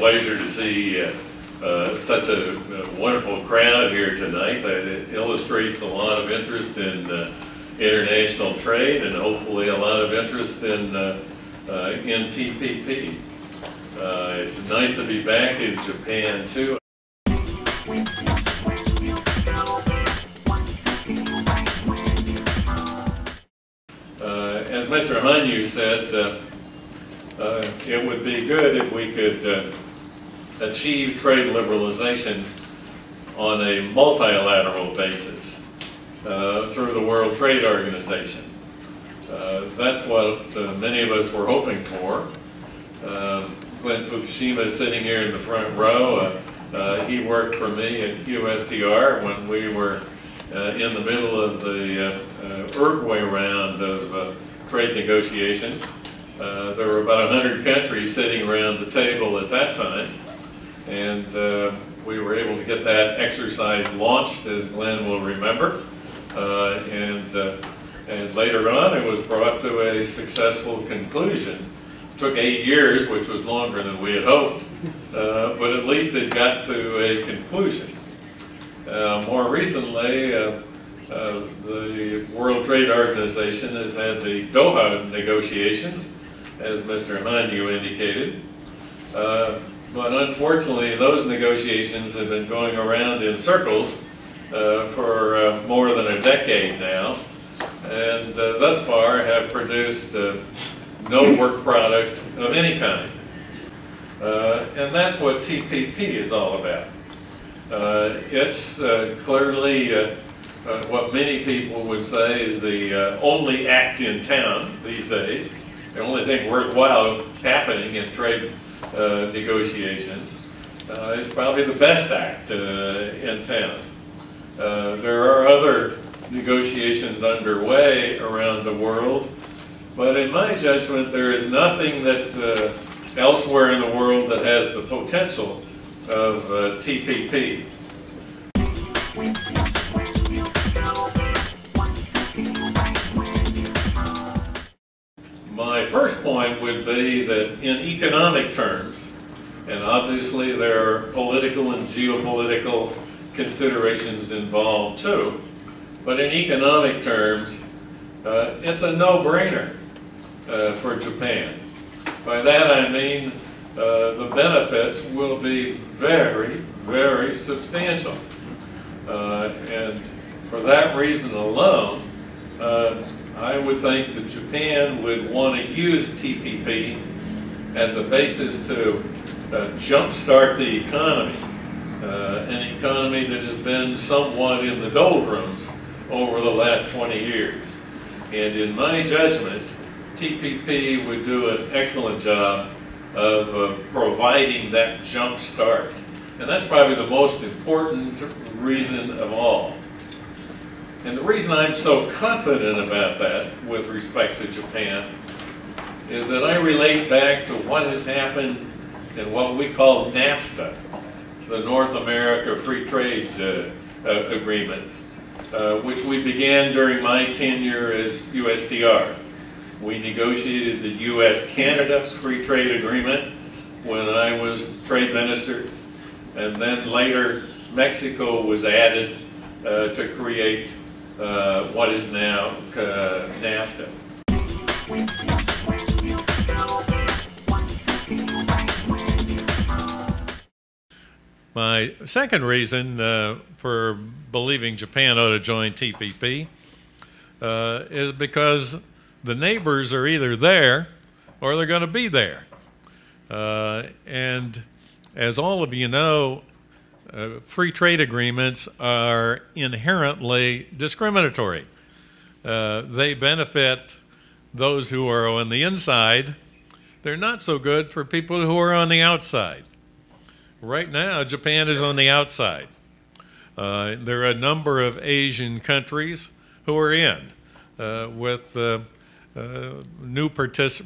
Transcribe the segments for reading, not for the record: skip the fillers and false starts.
pleasure to see such a wonderful crowd here tonight. It illustrates a lot of interest in international trade and hopefully a lot of interest in TPP. It's nice to be back in Japan too. As Mr. Hanyu said, it would be good if we could achieve trade liberalization on a multilateral basis through the World Trade Organization. That's what many of us were hoping for. Clint Fukushima is sitting here in the front row. He worked for me at USTR when we were in the middle of the Uruguay round of trade negotiations. There were about 100 countries sitting around the table at that time, and we were able to get that exercise launched, as Glenn will remember, and later on it was brought to a successful conclusion. It took 8 years, which was longer than we had hoped, but at least it got to a conclusion. More recently, the World Trade Organization has had the Doha negotiations, as Mr. Hanyu indicated. But unfortunately, those negotiations have been going around in circles for more than a decade now, and thus far have produced no work product of any kind. And that's what TPP is all about. It's clearly what many people would say is the only act in town these days, the only thing worthwhile happening in trade negotiations. It's probably the best act in town. There are other negotiations underway around the world, but in my judgment there is nothing that elsewhere in the world that has the potential of TPP. My first point would be that in economic terms, and obviously there are political and geopolitical considerations involved too, but in economic terms, it's a no-brainer for Japan. By that I mean the benefits will be very, very substantial. And for that reason alone, I would think that Japan would want to use TPP as a basis to jumpstart the economy, an economy that has been somewhat in the doldrums over the last 20 years. And in my judgment, TPP would do an excellent job of providing that jump start. And that's probably the most important reason of all. And the reason I'm so confident about that with respect to Japan is that I relate back to what has happened in what we call NAFTA, the North America Free Trade Agreement, which we began during my tenure as USTR. We negotiated the US-Canada Free Trade Agreement when I was Trade Minister, and then later Mexico was added to create what is now NAFTA. My second reason for believing Japan ought to join TPP is because the neighbors are either there or they're going to be there. And as all of you know, free trade agreements are inherently discriminatory. They benefit those who are on the inside. They're not so good for people who are on the outside. Right now, Japan is on the outside. There are a number of Asian countries who are in, with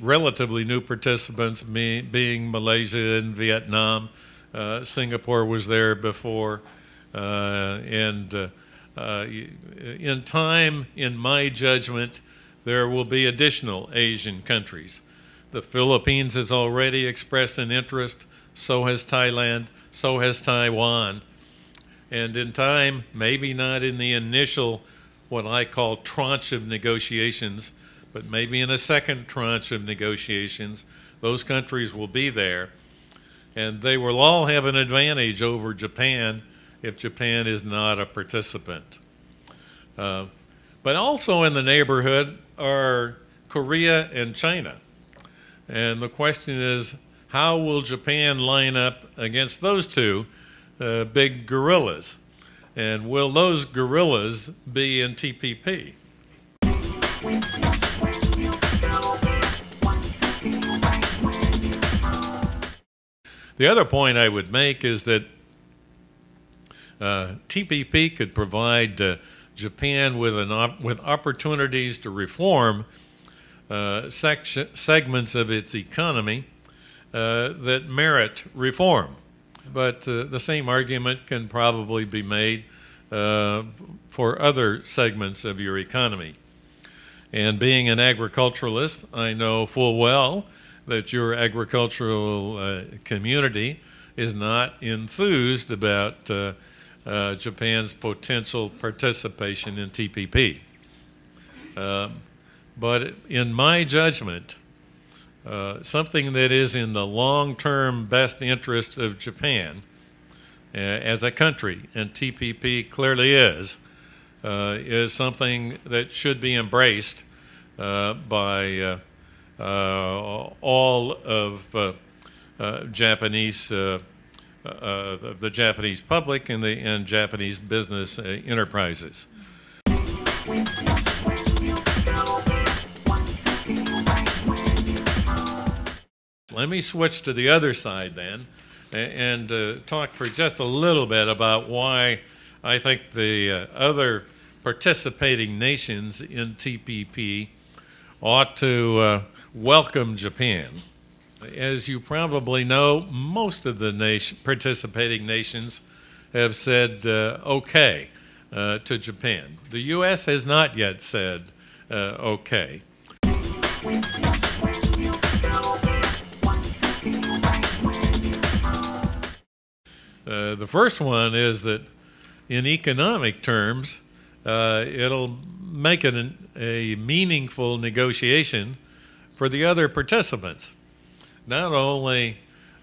relatively new participants being Malaysia and Vietnam. Singapore was there before, and in time, in my judgment, there will be additional Asian countries The Philippines has already expressed an interest, so has Thailand, so has Taiwan. And in time, maybe not in the initial, what I call tranche of negotiations, but maybe in a second tranche of negotiations, those countries will be there. And they will all have an advantage over Japan if Japan is not a participant. But also in the neighborhood are Korea and China. And the question is, how will Japan line up against those two big gorillas? And will those gorillas be in TPP? The other point I would make is that TPP could provide Japan with opportunities to reform segments of its economy that merit reform. But the same argument can probably be made for other segments of your economy. And being an agriculturalist, I know full well that your agricultural community is not enthused about Japan's potential participation in TPP. But in my judgment, something that is in the long-term best interest of Japan as a country, and TPP clearly is something that should be embraced by all of the Japanese public and Japanese business enterprises. Let me switch to the other side then and talk for just a little bit about why I think the other participating nations in TPP ought to welcome Japan. As you probably know, most of the participating nations have said okay to Japan. The U.S. has not yet said okay. The first one is that in economic terms, it'll make it a meaningful negotiation for the other participants. Not only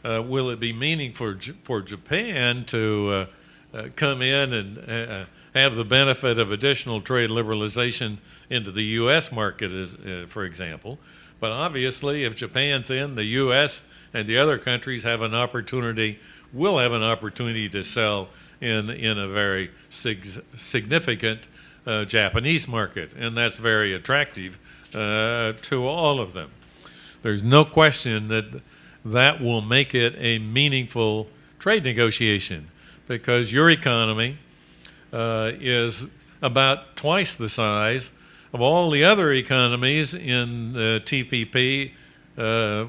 will it be meaningful for Japan to come in and have the benefit of additional trade liberalization into the U.S. market, for example, but obviously if Japan's in, the U.S. and the other countries will have an opportunity to sell in a very significant Japanese market, and that's very attractive to all of them. There's no question that will make it a meaningful trade negotiation, because your economy is about twice the size of all the other economies in TPP,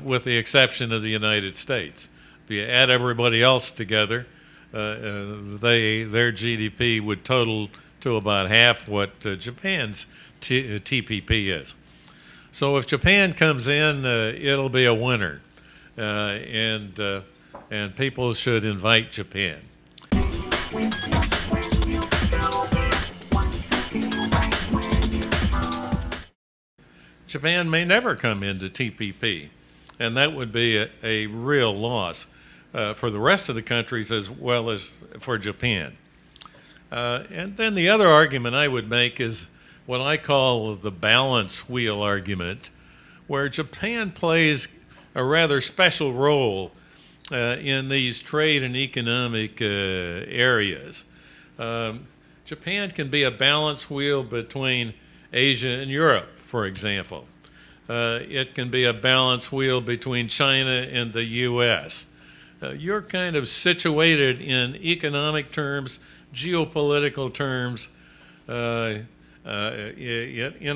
with the exception of the United States. If you add everybody else together, their GDP would total to about half what Japan's TPP is. So if Japan comes in, it'll be a winner, and people should invite Japan. Japan may never come into TPP, and that would be a real loss for the rest of the countries as well as for Japan. And then the other argument I would make is what I call the balance wheel argument, where Japan plays a rather special role in these trade and economic areas. Japan can be a balance wheel between Asia and Europe, for example. It can be a balance wheel between China and the U.S. You're kind of situated in economic terms, geopolitical terms, in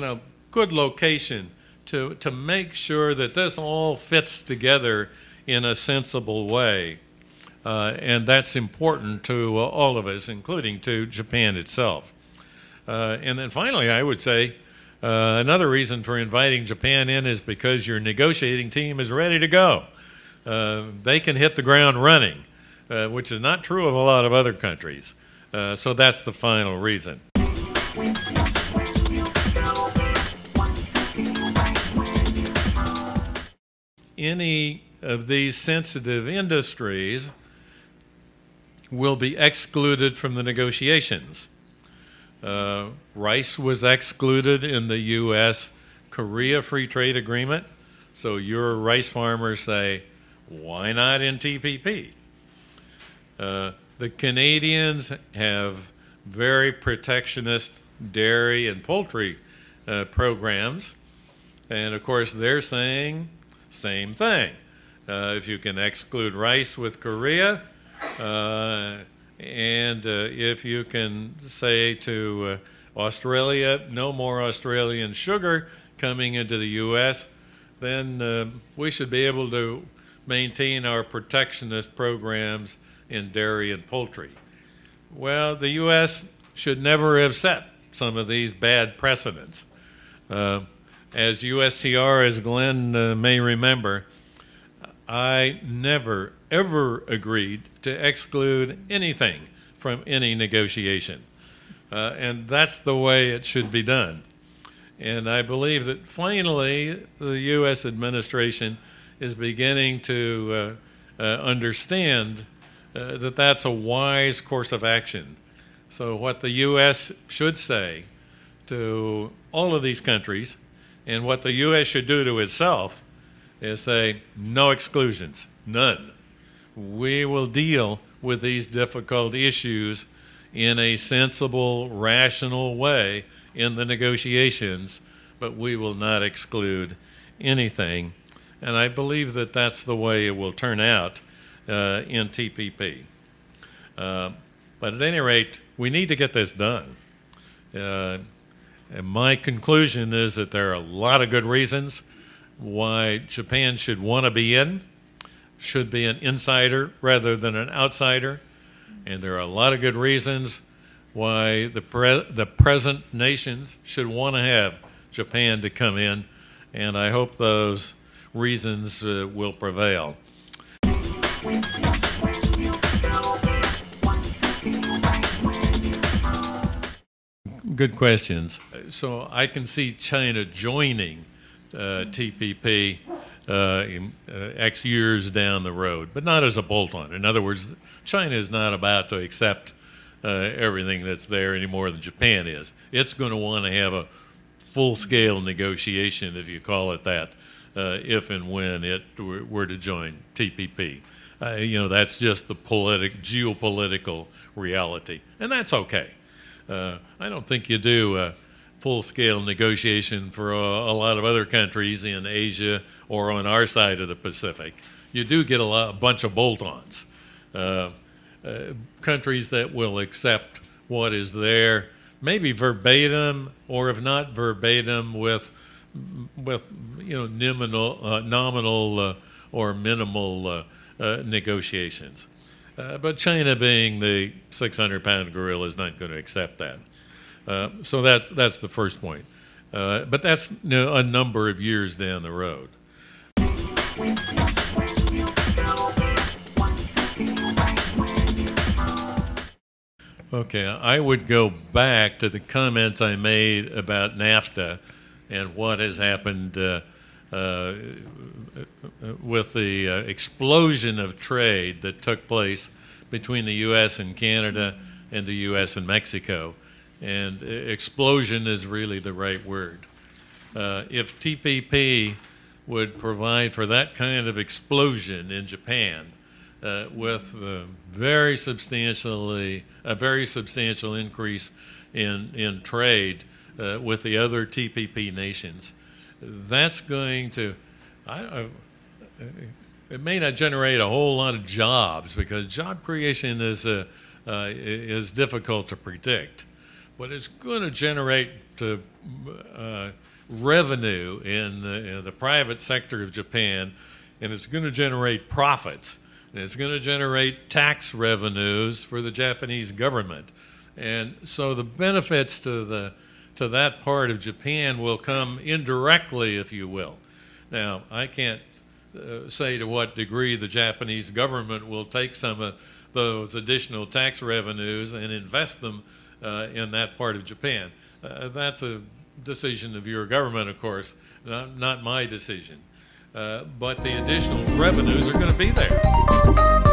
a good location to make sure that this all fits together in a sensible way. And that's important to all of us, including to Japan itself. And then finally, I would say Another reason for inviting Japan in is because your negotiating team is ready to go. They can hit the ground running, which is not true of a lot of other countries. So that's the final reason. Any of these sensitive industries will be excluded from the negotiations. Rice was excluded in the U.S.-Korea Free Trade Agreement, so your rice farmers say, why not in TPP? The Canadians have very protectionist dairy and poultry programs, and of course they're saying same thing. If you can exclude rice with Korea, and if you can say to Australia, no more Australian sugar coming into the U.S., then we should be able to maintain our protectionist programs in dairy and poultry. Well, the U.S. should never have set some of these bad precedents. As USTR, as Glenn may remember, I never, ever agreed to exclude anything from any negotiation. And that's the way it should be done. And I believe that finally the U.S. administration is beginning to understand that that's a wise course of action. So what the U.S. should say to all of these countries, and what the U.S. should do to itself, is say, no exclusions, none. We will deal with these difficult issues in a sensible, rational way in the negotiations, but we will not exclude anything. And I believe that that's the way it will turn out in TPP. But at any rate, we need to get this done. And my conclusion is that there are a lot of good reasons why Japan should want to be in, should be an insider rather than an outsider. And there are a lot of good reasons why the present nations should want to have Japan to come in. And I hope those reasons will prevail. Good questions. So I can see China joining TPP X years down the road, but not as a bolt-on. In other words, China is not about to accept everything that's there any more than Japan is. It's going to want to have a full-scale negotiation, if you call it that, if and when it were to join TPP. That's just the geopolitical reality, and that's okay. I don't think you do a full-scale negotiation for a lot of other countries in Asia or on our side of the Pacific. You do get a bunch of bolt-ons, countries that will accept what is there, maybe verbatim, or if not verbatim, with nominal or minimal negotiations. But China, being the 600-pound gorilla, is not going to accept that. So that's the first point. But that's a number of years down the road. Okay, I would go back to the comments I made about NAFTA and what has happened with the explosion of trade that took place between the U.S. and Canada and the U.S. and Mexico. And explosion is really the right word. If TPP would provide for that kind of explosion in Japan with a very substantial increase in trade with the other TPP nations, that's going to, it may not generate a whole lot of jobs, because job creation is difficult to predict, but it's going to generate revenue in the private sector of Japan, and it's going to generate profits, and it's going to generate tax revenues for the Japanese government. And so the benefits to the to that part of Japan will come indirectly, if you will. Now, I can't say to what degree the Japanese government will take some of those additional tax revenues and invest them in that part of Japan. That's a decision of your government, of course, not my decision. But the additional revenues are going to be there.